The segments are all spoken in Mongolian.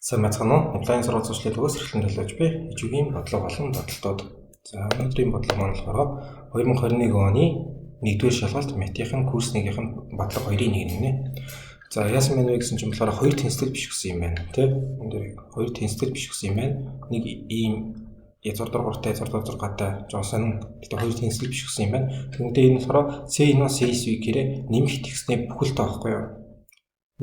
Сайн байцгаана уу? Онлайн сургууль зуршлын төгс эрхлэн төлөөж би ижигийн бодлого болон бодлолтууд. За өнөөдрийн бодлого маань болохоор 2021 оны 1-р шалгалт математикийн курс 1-ийн бодлого 2-ын нэг нэ. За яасан мэн вэ гэсэн чинь болохоор 2 тэнцэл биш гэсэн юм байна. Тэ? Энд дээр 2 тэнцэл биш гэсэн юм байна. Нэг ийм язгуур 3-тай язгуур 6-тай жонсон гэдэг 2 тэнцэл биш гэсэн юм байна. Тэгмээ энэ болохоор C-ноос C-ийг гэрээ нэмэх тэгснээ бүхэл тоо байхгүй юу?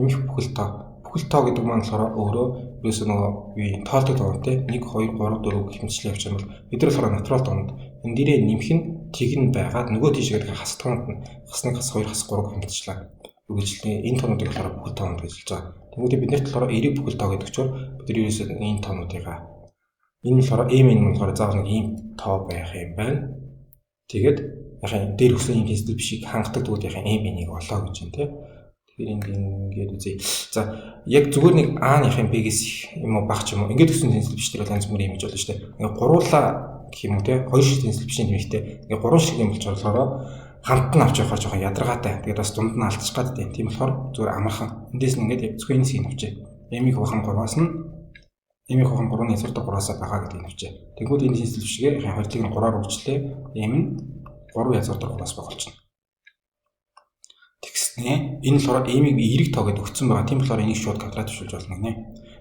Нэмэх бүхэл тоо. Бүхэл тоо гэдэг маань болохоор өөрөө ерөөсөө нөгөө тоолдог тоо те 1 2 3 4 гэх мэтчлэн явж байгаа бол бид нар болохоор натурал тоонд энэ дээрээ нэмэх нь тэг нь байгаад нөгөө тийшгээд хас тоонд нь хас 1 хас 2 хас 3 гэх мэтчлэн үргэлжлэн энэ тоонуудыг болохоор бүхэл тоонд гэж хэлж байгаа. Тэгмээ бид нарт болохоор эрэг бүхэл тоо гэдэг чинь бид нар ерөөсөө энэ тоонуудыгаа энэ болохоор m нь болохоор заавал нэг ийм тоо байх юм байна. Тэгээд яхаа дээр өсөн юм хэсэг бишийг хангадаг тэгвэл яхаа m-ийг олоо гэж юм те. Ингээд үзье. За яг зүгээр нэг А-ныхын Б-гээс юм уу багч юм уу ингээд өсөн тэнцэл биш тэр янз бүрийн юм гэж болно шүү дээ. Ингээд гуруулаа гэх юм уу те хоёр шиг тэнцэл биш юм ихтэй. Ингээд гурван шиг юм болж болохоор хамт нь авч явахаар жоохон ядаргаатай. Тэгээд бас дунд нь алдчих гад тийм. Тийм болохоор зүгээр амархан. Эндээс нь ингээд зөвхөн энэ шиг авчээ. M-ийг хувахан 3-аас нь M-ийг хувахан 3-ны яцурдаг 3-аас бага гэдэг нь авчээ. Тэгвэл энэ тэнцэл бишгээ хоёрыг нь 3-аар үржлээ. M нь 3 яцурдаг 3-аас бага болчихно. Тэгснэ энэ болохоор m-ийг эрэг тоо гэдээ өгсөн байгаа. Тийм болохоор энийг шууд квадратжуулж болно гинэ.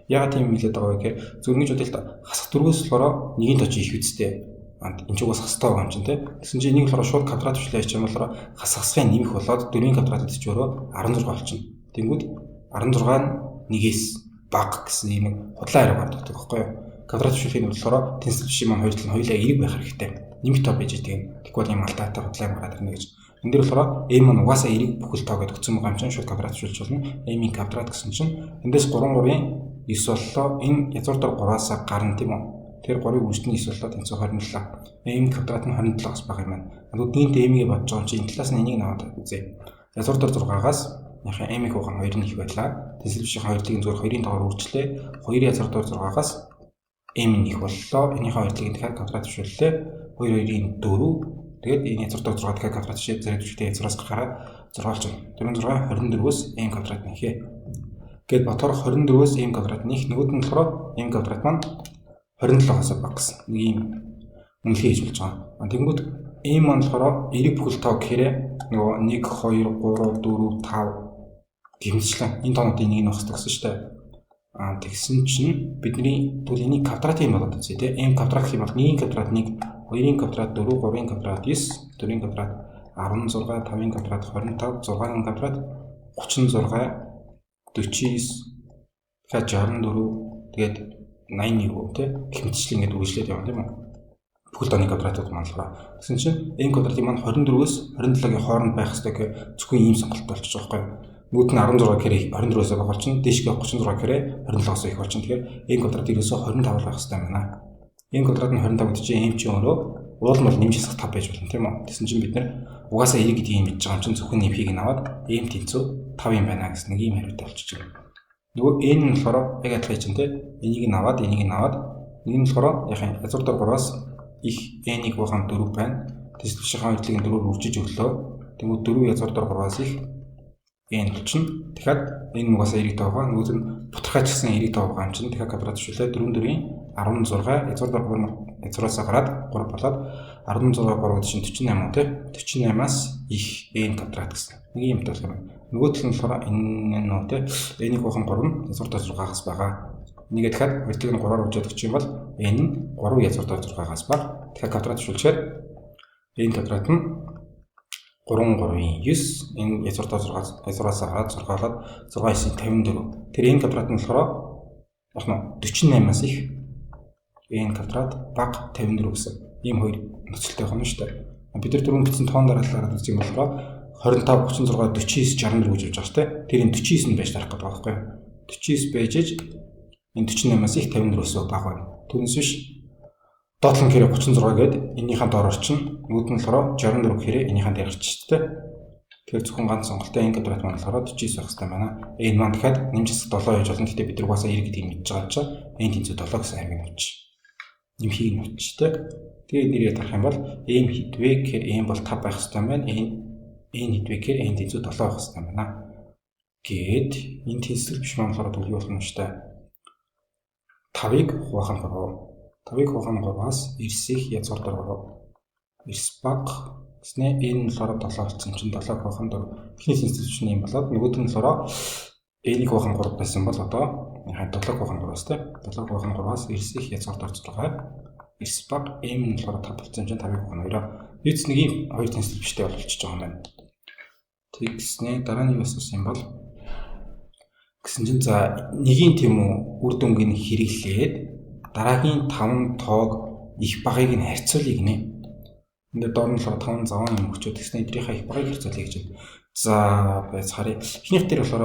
Ягаад тийм хэлээд байгаа вэ гэхээр зөвхөн жишээлбэл хасах дөрвөөс болохоор нэгийн тоо чи их үсттэй. Энд ч угаас хас тоо юм чинь тийм. Тэгсэн чинь энийг болохоор шууд квадратжуулж яач юм болохоор хасахсхын нэмэх болоод 4-ийн квадрат гэж өөрөө 16 болчихно. Тэнгүүд 16 1-ээс бага гэсэн юм худлаа арга боддог байхгүй юу? Квадратжуулахын болохоор тэнцэл биш маань хоёулаа эрэг байх хэрэгтэй. Нэмэх тоо байж тийм. Тэгвэл юм алдаатай худлаа гараад ирнэ гэж. Энд дээр болохоор m нь угаасаа эрэг бүхэл тоо гэдэг өгсөн байгаа юм чинь шууд квадратжуулж болно. m-ийн квадрат гэсэн чинь эндээс 3 3-ийн 9 боллоо. Энэ язгуур дээр 3-аас гарна тийм үү? Тэр 3-ыг үржтний 9 боллоо тэнцүү 27. m квадрат нь 27-аас бага юм байна. Нүднийд m-ийг бодож байгаа чинь энэ талаас нь энийг наваад үзье. Язгуур дээр 6-аас яхаа m-ийг угаан 2 нь их байлаа. Тэнцэл бишийн 2-ыг зүгээр 2-ийн тоогоор үржлээ. 2 язгуур дээр 6-аас m нь их боллоо. Энийхээ 2-ыг дахиад квадратжууллаа. 2 2-ийн 4 тэгээд энэ язгуур дээр 6 дахиад квадрат шийд зэрэг жүжигтэй язгуураас гараад 6 болж байна. 4 6 24-өөс m квадрат нэхээ. Гэт батор 24-өөс m квадрат нэх нөгөөд нь болохоор m квадрат маань 27-аас бага гэсэн. Нэг юм үнэлгээ хийж болж байгаа. Тэгэнгүүт m маань болохоор эрэг бүхэл тоо гэхээр нөгөө 1 2 3 4 5 гэмчлэн энэ тоонуудын нэг нь багсдаг гэсэн шүү дээ. Тэгсэн чинь бидний тэгвэл энийг квадрат юм болоод үзье те. m квадрат гэх юм бол 1-ийн квадрат 1 2-ийн квадрат 4, 3-ийн квадрат 9, 4-ийн квадрат 16, 5-ийн квадрат 25, 6-ийн квадрат 36, 49, дахиад 64, тэгээд 81 тий гэх мэтчлэн ингэж үргэлжлээд явна тийм үү? Бүхэл тооны квадратууд маань болохоор. Тэгсэн чинь m квадратын маань 24-өөс 27-гийн хооронд байх хэрэгтэй гэх зөвхөн ийм сонголт болчих жоохоо байхгүй юу? Нүүд нь 16 кэрээ 24-өөс бага болчихно. Дээшгээ 36 кэрээ 27-аас их болчихно. Тэгэхээр m квадрат ерөөсөө 25 байх хэрэгтэй юм байна. M квадрат нь 25 гэдэг чинь m чинь өөрөө уулмал нэмж хасах 5 байж болно тийм үү? Тэгсэн чинь бид нэр угаасаа эрэг гэдгийг мэдж байгаа юм чинь зөвхөн нэмхийг нь аваад m тэнцүү 5 юм байна гэсэн нэг юм хариутай болчихж байгаа. Нөгөө n нь болохоор яг адилхан чинь тийм энийг нь аваад нэг нь болохоор яхаа язгуур дээр 3-аас их n-ийг бахан 4 байна. Тэсэл бишийн хоёрыг 4-өөр үржиж өглөө. Тэгмээ 4 язгуур дээр 3-аас их n болчихно. Тэгэхээр энэ угаасаа эрэг тоо байгаа. Нөгөө нь бутархай ч гэсэн эрэг тоо байгаа юм чинь. Тэгэхээр квадратжуулаад 4 4-ийн 16 язгуур дээр 3 язгуураас гараад 3 болоод 16 3 гэдэг чинь 48 тий 48-аас их n квадрат гэсэн. Нэг юм тал юм. Нөгөө тал нь болохоор энэ нөө тий n-ийг бахан 3 язгуур дээр 6-аас бага. Нэгээ дахиад хоёрыг нь 3-аар үржиж өгч юм бол n нь 3 язгуур дээр 6-аас бага. Тэгэхээр квадратжуулчихад n квадрат нь 3 3-ийн 9 энэ язгуур дээр 6 язгуураас гараад 6 болоод 6 9 54. Тэр n квадрат нь болохоор яхаа 48-аас их n квадрат бага 54 гэсэн ийм хоёр нөхцөлтэй байна шүү дээ. Бид нар түрүүн бичсэн тоон дараалалаар үзэх юм болохоор 25 36 49 64 гэж явж байгаа шүү дээ. Тэр энэ 49 нь байж тарах гэдэг байгаа байхгүй юу? 49 байж энэ 48-аас их 54-өөс бага байна. Түүнээс биш доотлон кэрээ 36 гээд энийхэн доор орчин нүүд нь болохоор 64 кэрээ энийхэн дээр орчих шүү дээ. Тэгэхээр зөвхөн ганц сонголттой n квадрат маань болохоор 49 байх хэрэгтэй байна. n маань дахиад нэмж 7 байж болно. Гэхдээ бид нар угаасаа 90 гэдгийг мэдж байгаа юм чинь n тэнцүү 7 гэсэн хариг авч. Нэмхийг нь авчтай. Тэгээ нэрээ тарах юм бол m хэдвэ гэхээр m бол 5 байх хэрэгтэй байна. n хэдвэ гэхээр n тэнцүү 7 байх хэрэгтэй байна. Гээд энэ тэнцэл биш маань болохоор төлөв болно шүү дээ. 5-ыг хуваах нь 3. 5-ыг хуваах нь 3-аас эрсийг язгуурдаар 3. Эрс баг гэснээр энэ нь болохоор 7 болсон чинь 7-ыг хуваах нь 4. Эхний тэнцвэрч нь юм болоод нөгөөд нь болохоор n-ийг хуваах нь 3 байсан бол одоо 7-ыг хуваах нь 3-аас 7-ыг хуваах нь 3-аас эрсийг язгуурдаар 6. Эрс баг m нь болохоор 5 болсон чинь 5-ыг хуваах нь 2. Нийт нэг ийм хоёр тэнцвэрчтэй болчихж байгаа юм байна. Тэгснээр дараа нь юу асуусан юм бол гэсэн чинь за нэгийн тийм үү үр дүнгийн хэрэглээд дараагийн 5 тоог их багыг нь харьцуулъя гинэ. Энд доор нь 5 заван юм өгчөөд тэгснээр эдрийнхээ их багыг харьцуулъя гэж байна. За байц харъя. Эхнийх дээр болохоор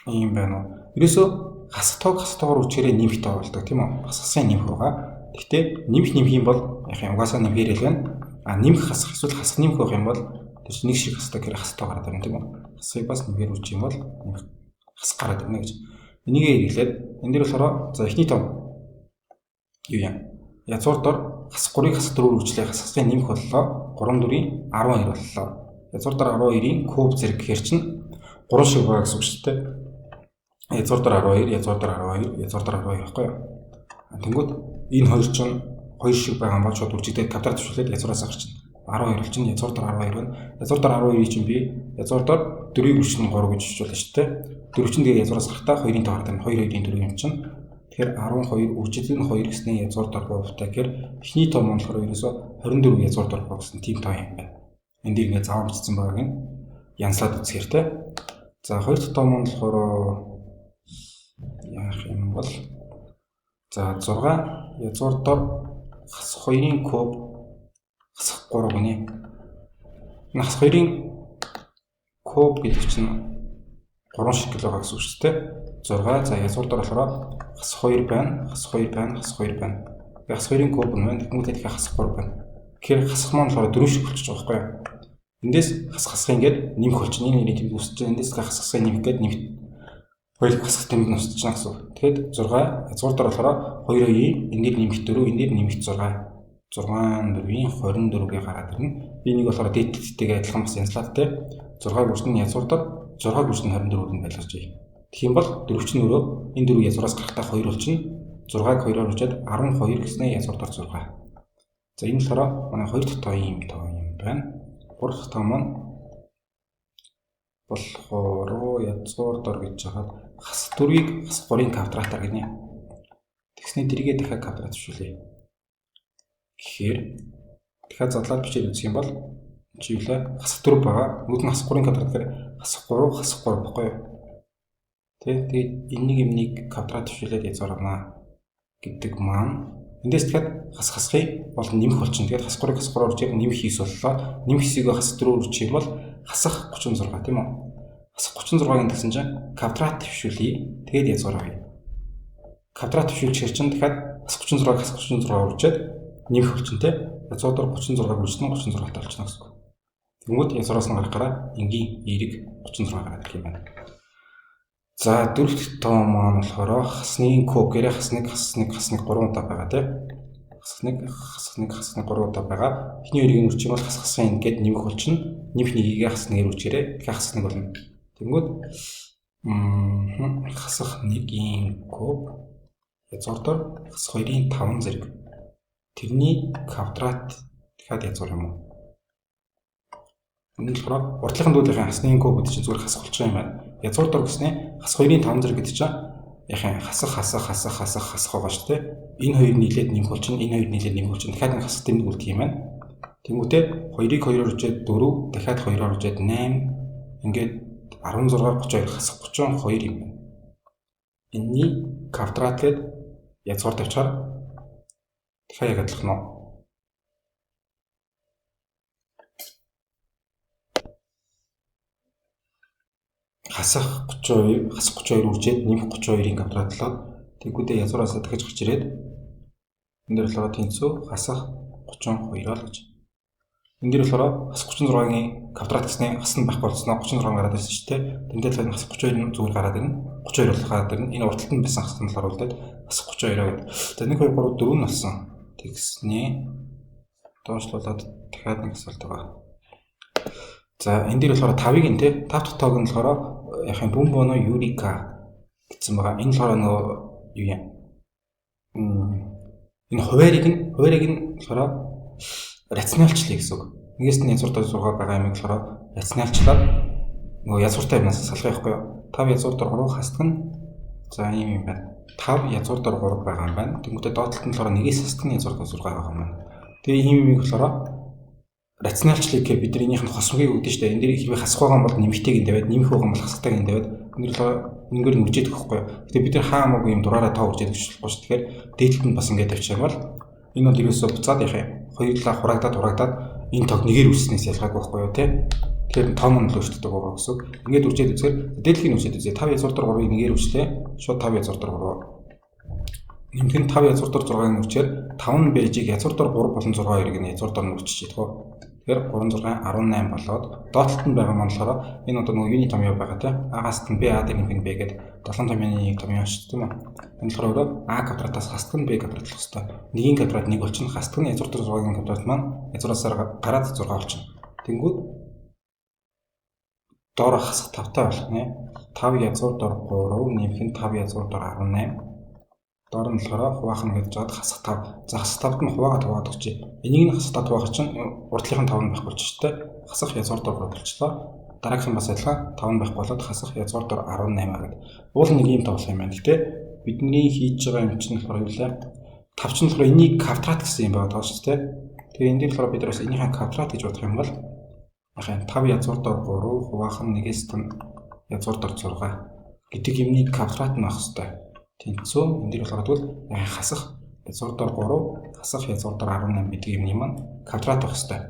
ийм байна уу. Ерөөсөө хасах тоогоор үчгээрээ нэмэх тоо болдог тийм үү? Хасахсан нэмэх байгаа. Гэхдээ нэмэх юм бол яг юм угаасаа нэмгээр л байна. Нэмэх хасах эсвэл хасах нэмэх байх юм бол тэр чинь нэг шиг хасдаг гэхээр хасах тоо гараад байна тийм үү? Хасахыг бас нэмгээр үүчих юм бол нэмэх хасах гараад байна гэж. Энийгээ хэрэглээд энэ дээр болохоор за эхний тоо юу юм? Язгуур дор хасах 3-ыг хасах 4-өөр үржлээ хасахын нэмэх боллоо 3 4-ийн 12 боллоо. Язгуур дор 12-ийн куб зэрэг гэхээр чинь 3 шиг байгаа гэсэн үг шүү дээ. Язгуур дор 12, язгуур дор 12, язгуур дор 12 байхгүй юу? Тэнгүүд энэ хоёр чинь 2 шиг байгаа юм бол шууд үржигдээд квадрат төвшүүлээд язгуураас гарч чинь 12 бол чинь язгуур дор 12 байна. Язгуур дор 12-ийг чинь би язгуур дор 4-ийг үржих нь 3 гэж хичүүлсэн шүү дээ. 4 чинь тэгээ язгуураас гарахтаа 2-ийн тоо гараад 2 2-ийн 4 юм чинь. Тэгэхээр 12 үржил нь 2 гэснээр язгуур дор 3-тай гэхээр эхний тоо нь болохоор ерөөсө 24 язгуур дор 3 гэсэн тийм тоо юм байна. Энд дээр ингээ заавар бичсэн байгааг нь янзлаад үзэхээр те. За хоёр дахь тоо нь болохоор яах юм бол за 6 язгуур дор хасах 2-ийн куб хасах 3 гинэ. Хасах 2-ийн куб гэдэг чинь 3 шиг байгаа гэсэн үг шүү дээ. 6 за язгуур дор болохоор хасах 2 байна, хасах 2 байна, хасах 2 байна. Хасах 2-ийн куб нь байна. Тэгмээд тэгэхээр хасах 3 байна. Тэгэхээр хасах маань болохоор 4 шиг болчих жоох байхгүй юу? Эндээс хасах ингээд нэмэх болчихно. Энэ нэрийг үүсэж байгаа. Эндээс хасах нэмэх гээд нэмэх. Хоёрыг хасах тэмдэг нь үүсэж байгаа гэсэн үг. Тэгэхээр 6 язгуур дор болохоор 2 2-ийн эндээр нэмэх 4, эндээр нэмэх 6. 6 4-ийн 24-гээ гараад ирнэ. Би нэг болохоор дээдтэйгээ адилхан бас янзлаад те. 6-г үржин язгуур дор 6-г үржин 24-д нь байлгаж бий. Тэгэх юм бол 4 чинь өөрөө энэ 4 язгуураас гарахтаа 2 болчихно. 6-г 2-оор үржээд 12 гэснээр язгуур дор 6. За энэ болохоор манай 2 дахь тоо юм байна. 3 дахь тоо маань болохоор язгуур дор гэж хаад хас 4-ийг хас 3-ийн квадратаар гинэ. Тэгснээр дэргээ дахиад квадрат төвшүүлье. Тэгэхээр дахиад задлаад бичээд үзэх юм бол чи юу лээ хас 4 байгаа. Нөгөөд нь хас 3-ийн квадрат гэхээр хас 3 баггүй юу? Тэгээд энийг квадрат төвшүүлээд язгуурнаа гэдэг маань эндээс дахиад хасхыг бол нэмэх болчихно. Тэгээд хас 3-ыг хас 3-оор үржиж нэмэх хийс боллоо. Нэмэх хийсийг хас 4-оор үржих юм бол хасах 36 тийм үү? Хасах 36-ыг гэсэн чинь квадрат төвшүүлье. Тэгээд язгуураа. Квадрат төвшүүлчихэр чинь дахиад хас 36-ыг хас 36-оор үржээд нэмэх болчихно те. Язгуур дор 36-ыг үржсэн 36-тай болчихно гэсэн үг. Тэгмүүд язгуураас нь гарахаараа энгийн эерэг 36 гараад ирэх юм байна. За дөрөвт тоо маань болохоор хасны куб гэрээ хас 1 3 удаа байгаа тийм. Хас 1 3 удаа байгаа. Эхний хоёрыг үржих юм бол хасхсан ингээд нэмэх болчихно. Нэмэх нэгийг хас 1-ээр үржээрэй. Тэгэхээр хас 1 болно. Тэнгүүд хасах 1-ийн куб язгуур дор хас 2-ийн 5 зэрэг тэрний квадрат дахиад язгуур юм уу? Энэ болохоор урдлахын дүүлийн хасны куб гэдэг чинь зүгээр хасах болчих юм байна. Язгуур дор гэснээр хас 2-ийн 5 зэрэг гэдэг чинь яхаа хасах байгаа шүү дээ. Энэ хоёр нийлээд нэмэх болчихно. Энэ хоёр нийлээд нэмэх болчихно. Дахиад нэг хас тэмдэг үлдэх юм байна. Тэнгүүтээ 2-ыг 2-оор үржээд 4, дахиад 2-оор үржээд 8 ингээд 16 32 хасах 32 юм байна. Энэний квадрат гээд язгуур тавьчаар дахиад яг адилхан нь хасах 32 үржээд нэмэх 32-ийн квадратлаад тэггүүдээ язгуураас дахиж гарч ирээд энэ дээр болохоор тэнцүү хасах 32 л гэж. Энэ дээр болохоор хас 36-ийн квадрат гэснээр хас нь байхгүй болсноо 36 гараад ирсэн шүү дээ. Тэндээ л хас 32 зүгээр гараад ирнэ. 32 бол гараад ирнэ. Энэ урталт нь байсан хас нь болохоор үлдээд хас 32 гэдэг. За 1 2 3 4 нь болсон. Тэгснээ доошлуулаад дахиад нэг асуулт байгаа. За энэ дээр болохоор 5-ыг нь те 5 дахь тоог нь болохоор яхаа бомбоно юрика гэсэн байгаа. Энэ болохоор нөгөө юу юм? энэ хуваарийг нь болохоор рационалчлаа гэсэн үг. Нэгээс нь язгуур дээр 6 байгаа юм болохоор рационалчлаад нөгөө язгууртай юмнаас салгах байхгүй юу? 5 язгуур дээр 3 хасдаг нь за ийм юм байна. 5 язгуур дээр 3 байгаа юм байна. Тэнгүүтээ доотлолт нь болохоор нэгээс хасдаг нь язгуур дээр 6 байгаа юм байна. Тэгээ ийм юм болохоор рационалчлыг гэхээр бид энийх нь хосмгийг өгдөн штэ. Энэ дээр хэрвээ хасах байгаа бол нэмэгтэйг энэ тавиад, нэмэх байгаа бол хасахтайг энэ тавиад энэгээр үржээд өгөхгүй юу? Гэтэ бид нар хаамаагүй юм дураараа тоо үржээд өгч болохгүй шүү. Тэгэхээр дээдлэлт нь бас ингээд тавьчих юм бол энэ бол ерөөсөө буцаад яах юм? Хоёулаа хурагдаад энэ тог нэгээр үрснээс ялгаагүй байхгүй юу те? Тэгэхээр том нь л өөрчлөгдөж байгаа гэсэн. Ингээд үржээд үзэхээр дээдлэхийг үржээд үзье. 5 язгуур дээр 3-ыг нэгээр үржлээ. Шууд 5 язгуур дээр 3. Нэмэх нь 5 язгуур дээр 6-ыг үржээр 5 нь бэжийг язгуур дээр 3 болон 6 хоёрыг нь язгуур дээр үржиж идэх. Тэгэхээр 3 6 18 болоод доотлолт нь байгаа маань болохоор энэ одоо нөгөө юуны томьёо байгаа те. А-гаас нь B А дээр нэмэх нь B гэдэг 7 томьёоны томьёо шүү тийм үү? Энэ болохоор өөрөө А квадратаас хасдаг нь B квадрат болох хэвээр. Нэгийн квадрат 1 болчихно. Хасдаг нь язгуур дээр 6-гийн квадрат маань язгуураас гараад 6 болчихно. Тэнгүүд доор хасах 5-тай болох нэ. 5 язгуур дээр 3 нэмэх нь 5 язгуур дээр 18. Доор нь болохоор хуваахна гэж жаад хасах 5. За хасах 5-д нь хуваагаад хуваагаад өгчээ. Энийг нь хасах 5 хуваах чинь урдлынх нь 5 нь байх болчихтой. Хасах язгуур дээр 3 болчихлоо. Дараагийнх нь бас адилхан 5 нь байх болоод хасах язгуур дээр 18 гэдэг. Уул нэг юм тоглох юм байна. Гэтэ бидний хийж байгаа юм чинь болохоор юу вэ? 5 чинь болохоор энийг квадрат гэсэн юм байгаа шүү дээ. Тэгээ энэ дээр болохоор бид бас энийхээ квадрат гэж бодох юм бол 5 язгуур дээр 3 хуваах нь нэгээс тань язгуур дээр 6 гэдэг юмний квадрат нь байх хэвээр. Тэнцүү энэ дээр болохоор хасах язгуур дээр 3 хасах язгуур дээр 18 гэдэг юмний маань квадрат байх хэвээр.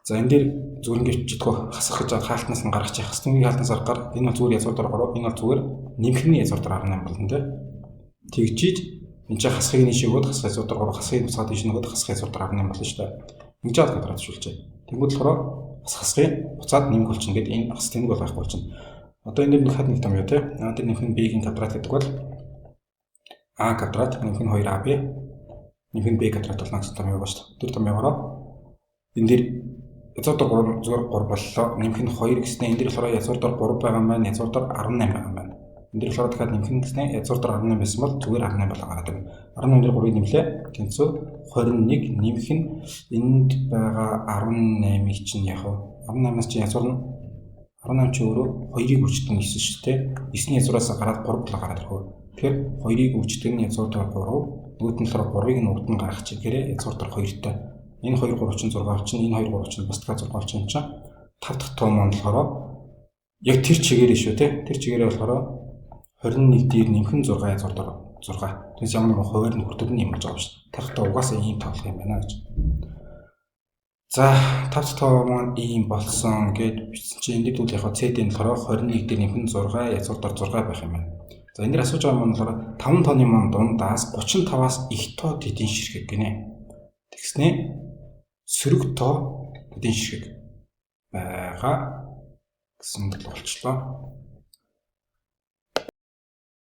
За энэ дээр зүгээр ингээд жидгөө хасах гэж хаалтнаас нь гаргаж яах хэвээр. Хаалтнаас гаргаар энэ бол зүгээр язгуур дээр 3 энэ бол зүгээр нэмхний язгуур дээр 18 болно те. Тэгжиж энэ чинь хасахыг нь шигөөд хасах язгуур дээр 3 хасахыг буцаад тийш нөгөөд хасах язгуур дээр 18 болно шүү дээ. Ингэж жаад квадратшуулжээ. Тэнгүүд болохоор хасахыг буцаад нэмэх болчихно гэдэг энэ бас тэнэг болох болчихно. Одоо энэ нэг хад нэг томьёо те. А дээр нэмэх нь B-ийн квадрат гэдэг бол А квадрат нэмэх нь 2AB нэмэх нь B квадрат болно гэсэн томьёо байна шүү дээ. Тэр томьёогоор энэ дээр язгуур дээр 3 зүгээр 3 боллоо. Нэмэх нь 2 гэснээр энэ дээр болохоор язгуур дээр 3 байгаа юм байна. Язгуур дээр 18 байгаа юм байна. Энэ дээр болохоор дахиад нэмэх нь гэснээр язгуур дээр 18 байсан бол зүгээр 18 болоо гараад байна. 18 дээр 3-ыг нэмлээ. Тэнцүү 21 нэмэх нь энд байгаа 18-ыг чинь яах вэ? 18-аас чинь язгуур нь 18 чи өөрөө 2-ыг үрждэг нь 9 шүү дээ. 9-ний язгуураас гараад 3 болоо гараад ирэх. Тэгэхээр 2-ыг үрждэг нь язгуур дээр 3, нөгөөд нь болохоор 3-ыг нь урд нь гаргах чигээр язгуур дээр 2-тай. Энэ 2 3 чинь 6 болчихно. Энэ 2 3 чинь бас дахиад 6 болчихно чинь. 5 дахь том маань болохоор яг тэр чигээрээ шүү те. Тэр чигээрээ болохоор 21 дээр нэмэх нь 6 язгуур дээр 6. Тэгээс ямар нэгэн хуваар нь хүртэл нь юм болж байгаа шүү дээ. Тархтаа угаасаа ийм тоглох юм байна гэж. За 5 дахь том маань ийм болсон гэд бичсэн чинь энэ дэд үл яг CD-ийн болохоор 21 дээр нэмэх нь 6 язгуур дээр 6 байх юм байна. За энэ дээр асууж байгаа юм болохоор 5 тооны маань дундаас 35-аас их тоо тэдийн ширхэг гинэ. Тэгснээ сөрөг тоо тэдийн ширхэг байгаа гэсэн бол болчлоо.